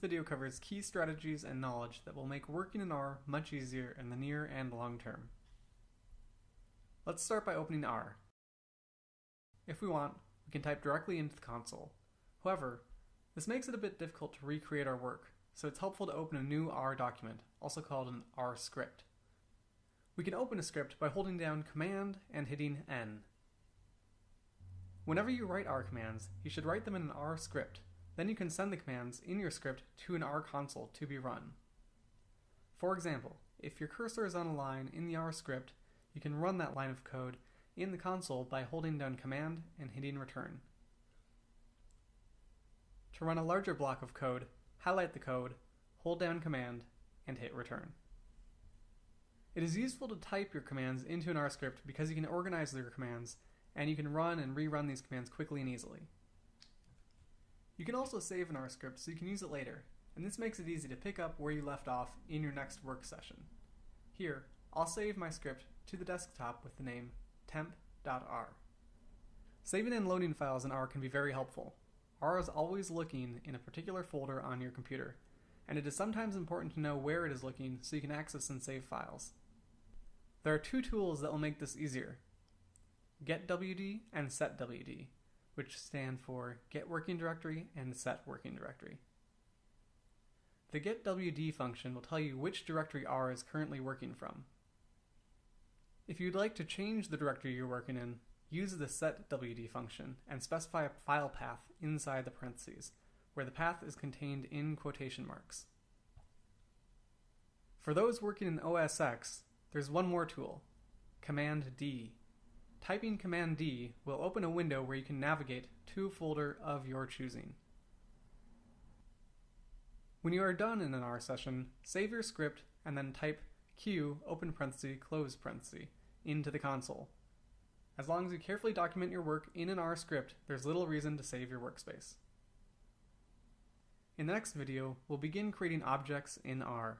video covers key strategies and knowledge that will make working in R much easier in the near and long term. Let's start by opening R. If we want, we can type directly into the console. However, this makes it a bit difficult to recreate our work, so it's helpful to open a new R document, also called an R script. We can open a script by holding down Command and hitting N. Whenever you write R commands, you should write them in an R script. Then you can send the commands in your script to an R console to be run. For example, if your cursor is on a line in the R script, you can run that line of code in the console by holding down Command and hitting Return. To run a larger block of code, highlight the code, hold down Command, and hit Return. It is useful to type your commands into an R script because you can organize your commands, and you can run and rerun these commands quickly and easily. You can also save an R script so you can use it later, and this makes it easy to pick up where you left off in your next work session. Here, I'll save my script to the desktop with the name temp.r. Saving and loading files in R can be very helpful. R is always looking in a particular folder on your computer, and it is sometimes important to know where it is looking so you can access and save files. There are two tools that will make this easier: getWD and setWD, which stand for Get Working Directory and Set Working Directory. The getWD function will tell you which directory R is currently working from. If you'd like to change the directory you're working in, use the setWD function and specify a file path inside the parentheses, where the path is contained in quotation marks. For those working in OS X, there's one more tool, Command D. Typing Command D will open a window where you can navigate to a folder of your choosing. When you are done in an R session, save your script and then type Q open parenthesis close parenthesis into the console. As long as you carefully document your work in an R script, there's little reason to save your workspace. In the next video, we'll begin creating objects in R.